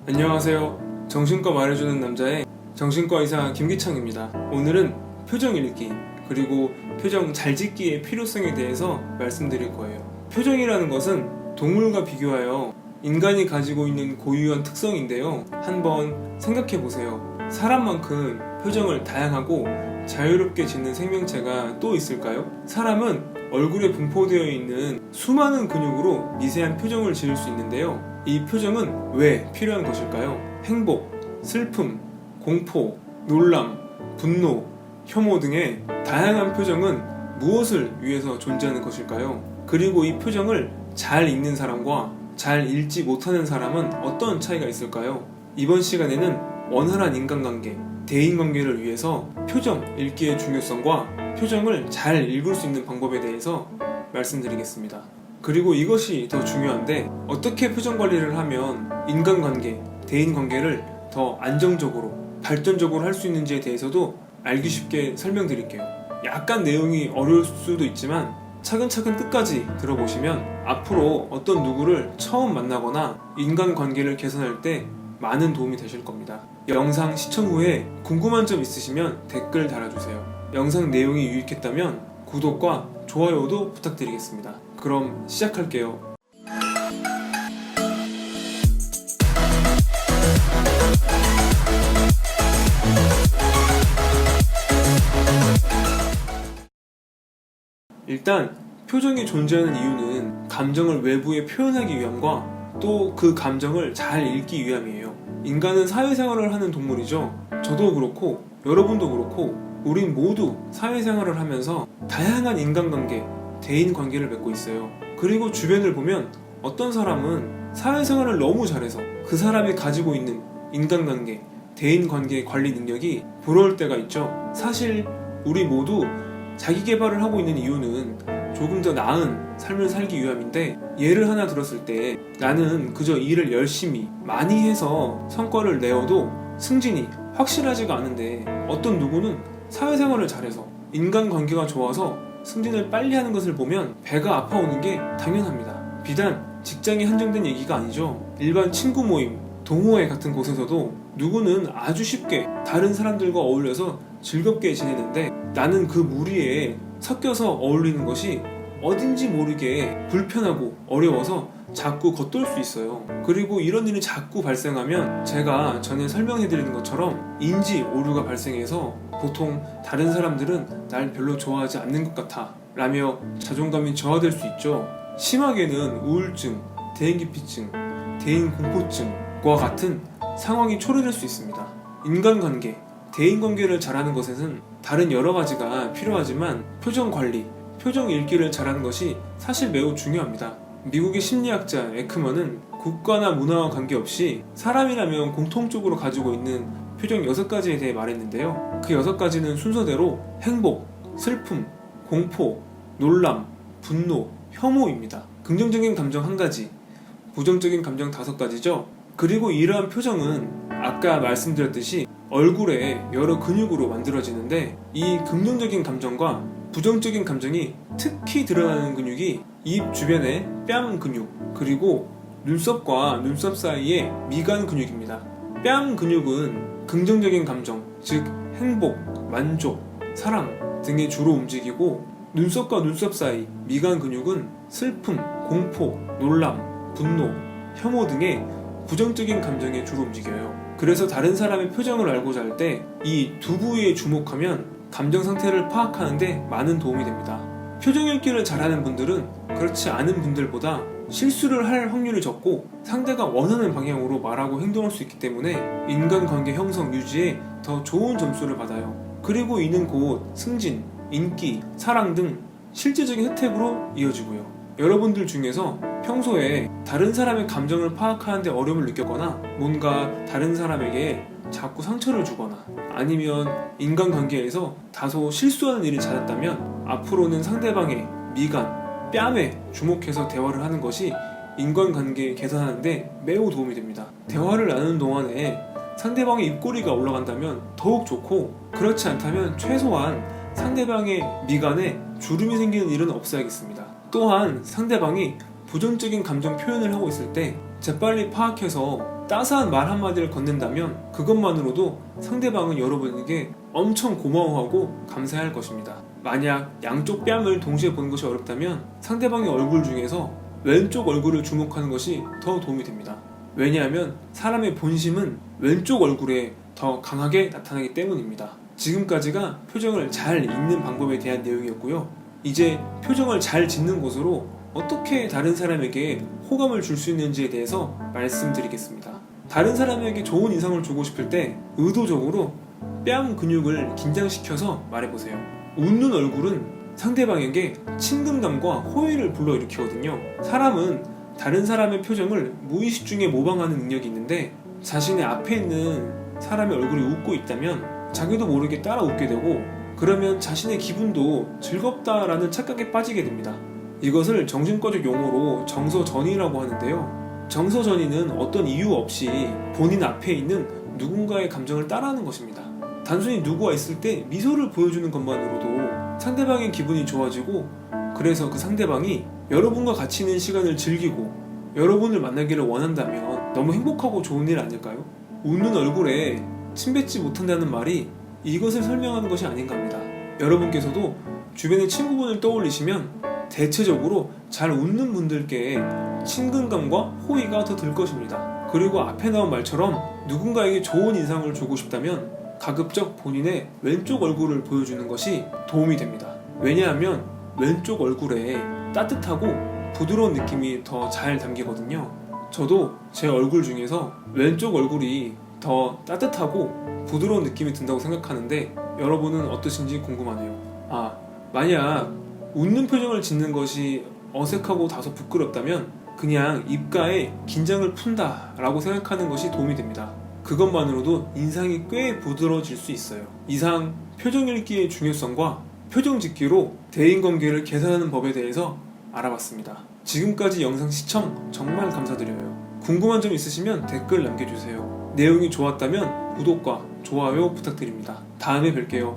안녕하세요. 정신과 말해주는 남자의 정신과 의사 김기창입니다. 오늘은 표정 읽기 그리고 표정 잘 짓기의 필요성에 대해서 말씀드릴 거예요. 표정이라는 것은 동물과 비교하여 인간이 가지고 있는 고유한 특성인데요. 한번 생각해 보세요. 사람만큼 표정을 다양하고 자유롭게 짓는 생명체가 또 있을까요? 사람은 얼굴에 분포되어 있는 수많은 근육으로 미세한 표정을 지을 수 있는데요. 이 표정은 왜 필요한 것일까요? 행복, 슬픔, 공포, 놀람, 분노, 혐오 등의 다양한 표정은 무엇을 위해서 존재하는 것일까요? 그리고 이 표정을 잘 읽는 사람과 잘 읽지 못하는 사람은 어떤 차이가 있을까요? 이번 시간에는 원활한 인간관계, 대인관계를 위해서 표정 읽기의 중요성과 표정을 잘 읽을 수 있는 방법에 대해서 말씀드리겠습니다. 그리고 이것이 더 중요한데, 어떻게 표정 관리를 하면 인간관계, 대인관계를 더 안정적으로, 발전적으로 할 수 있는지에 대해서도 알기 쉽게 설명드릴게요. 약간 내용이 어려울 수도 있지만 차근차근 끝까지 들어보시면 앞으로 어떤 누구를 처음 만나거나 인간관계를 개선할 때 많은 도움이 되실 겁니다. 영상 시청 후에 궁금한 점 있으시면 댓글 달아주세요. 영상 내용이 유익했다면 구독과 좋아요도 부탁드리겠습니다. 그럼 시작할게요. 일단 표정이 존재하는 이유는 감정을 외부에 표현하기 위함과 또 그 감정을 잘 읽기 위함이에요. 인간은 사회생활을 하는 동물이죠. 저도 그렇고 여러분도 그렇고 우린 모두 사회생활을 하면서 다양한 인간관계, 대인관계를 맺고 있어요. 그리고 주변을 보면 어떤 사람은 사회생활을 너무 잘해서 그 사람이 가지고 있는 인간관계, 대인관계 관리 능력이 부러울 때가 있죠. 사실 우리 모두 자기 개발을 하고 있는 이유는 조금 더 나은 삶을 살기 위함인데, 예를 하나 들었을 때 나는 그저 일을 열심히 많이 해서 성과를 내어도 승진이 확실하지가 않은데, 어떤 누구는 사회생활을 잘해서 인간관계가 좋아서 승진을 빨리 하는 것을 보면 배가 아파오는 게 당연합니다. 비단 직장이 한정된 얘기가 아니죠. 일반 친구 모임, 동호회 같은 곳에서도 누구는 아주 쉽게 다른 사람들과 어울려서 즐겁게 지내는데, 나는 그 무리에 섞여서 어울리는 것이 어딘지 모르게 불편하고 어려워서 자꾸 겉돌 수 있어요. 그리고 이런 일이 자꾸 발생하면 제가 전에 설명해드리는 것처럼 인지 오류가 발생해서 보통 다른 사람들은 날 별로 좋아하지 않는 것 같아 라며 자존감이 저하될 수 있죠. 심하게는 우울증, 대인기피증, 대인공포증과 같은 상황이 초래될 수 있습니다. 인간관계, 대인관계를 잘하는 것에는 다른 여러 가지가 필요하지만 표정 관리, 표정 읽기를 잘하는 것이 사실 매우 중요합니다. 미국의 심리학자 에크먼은 국가나 문화와 관계없이 사람이라면 공통적으로 가지고 있는 표정 6가지에 대해 말했는데요. 그 6가지는 순서대로 행복, 슬픔, 공포, 놀람, 분노, 혐오입니다. 긍정적인 감정 1가지, 부정적인 감정 5가지죠. 그리고 이러한 표정은 아까 말씀드렸듯이 얼굴에 여러 근육으로 만들어지는데, 이 긍정적인 감정과 부정적인 감정이 특히 드러나는 근육이 입 주변의 뺨 근육, 그리고 눈썹과 눈썹 사이의 미간 근육입니다. 뺨 근육은 긍정적인 감정, 즉 행복, 만족, 사랑 등에 주로 움직이고, 눈썹과 눈썹 사이 미간 근육은 슬픔, 공포, 놀람, 분노, 혐오 등의 부정적인 감정에 주로 움직여요. 그래서 다른 사람의 표정을 알고자 할 때 이 두 부위에 주목하면 감정 상태를 파악하는데 많은 도움이 됩니다. 표정 읽기를 잘하는 분들은 그렇지 않은 분들보다 실수를 할 확률이 적고 상대가 원하는 방향으로 말하고 행동할 수 있기 때문에 인간관계 형성 유지에 더 좋은 점수를 받아요. 그리고 이는 곧 승진, 인기, 사랑 등 실질적인 혜택으로 이어지고요. 여러분들 중에서 평소에 다른 사람의 감정을 파악하는데 어려움을 느꼈거나 뭔가 다른 사람에게 자꾸 상처를 주거나 아니면 인간관계에서 다소 실수하는 일이 잦았다면 앞으로는 상대방의 미간, 뺨에 주목해서 대화를 하는 것이 인간관계 개선하는데 매우 도움이 됩니다. 대화를 나누는 동안에 상대방의 입꼬리가 올라간다면 더욱 좋고, 그렇지 않다면 최소한 상대방의 미간에 주름이 생기는 일은 없어야겠습니다. 또한 상대방이 부정적인 감정 표현을 하고 있을 때 재빨리 파악해서 따스한 말 한마디를 건넨다면 그것만으로도 상대방은 여러분에게 엄청 고마워하고 감사할 것입니다. 만약 양쪽 뺨을 동시에 보는 것이 어렵다면 상대방의 얼굴 중에서 왼쪽 얼굴을 주목하는 것이 더 도움이 됩니다. 왜냐하면 사람의 본심은 왼쪽 얼굴에 더 강하게 나타나기 때문입니다. 지금까지가 표정을 잘 읽는 방법에 대한 내용이었고요. 이제 표정을 잘 짓는 것으로 어떻게 다른 사람에게 호감을 줄 수 있는지에 대해서 말씀드리겠습니다. 다른 사람에게 좋은 인상을 주고 싶을 때 의도적으로 뺨 근육을 긴장시켜서 말해보세요. 웃는 얼굴은 상대방에게 친근감과 호의를 불러일으키거든요. 사람은 다른 사람의 표정을 무의식 중에 모방하는 능력이 있는데 자신의 앞에 있는 사람의 얼굴이 웃고 있다면 자기도 모르게 따라 웃게 되고 그러면 자신의 기분도 즐겁다라는 착각에 빠지게 됩니다. 이것을 정신과적 용어로 정서전이라고 하는데요. 정서전이는 어떤 이유 없이 본인 앞에 있는 누군가의 감정을 따라하는 것입니다. 단순히 누구와 있을 때 미소를 보여주는 것만으로도 상대방의 기분이 좋아지고 그래서 그 상대방이 여러분과 같이 있는 시간을 즐기고 여러분을 만나기를 원한다면 너무 행복하고 좋은 일 아닐까요? 웃는 얼굴에 침 뱉지 못한다는 말이 이것을 설명하는 것이 아닌가 합니다. 여러분께서도 주변의 친구분을 떠올리시면 대체적으로 잘 웃는 분들께 친근감과 호의가 더 들 것입니다. 그리고 앞에 나온 말처럼 누군가에게 좋은 인상을 주고 싶다면 가급적 본인의 왼쪽 얼굴을 보여주는 것이 도움이 됩니다. 왜냐하면 왼쪽 얼굴에 따뜻하고 부드러운 느낌이 더 잘 담기거든요. 저도 제 얼굴 중에서 왼쪽 얼굴이 더 따뜻하고 부드러운 느낌이 든다고 생각하는데 여러분은 어떠신지 궁금하네요. 만약 웃는 표정을 짓는 것이 어색하고 다소 부끄럽다면 그냥 입가에 긴장을 푼다 라고 생각하는 것이 도움이 됩니다. 그것만으로도 인상이 꽤 부드러워질 수 있어요. 이상 표정 읽기의 중요성과 표정 짓기로 대인관계를 개선하는 법에 대해서 알아봤습니다. 지금까지 영상 시청 정말 감사드려요. 궁금한 점 있으시면 댓글 남겨주세요. 내용이 좋았다면 구독과 좋아요 부탁드립니다. 다음에 뵐게요.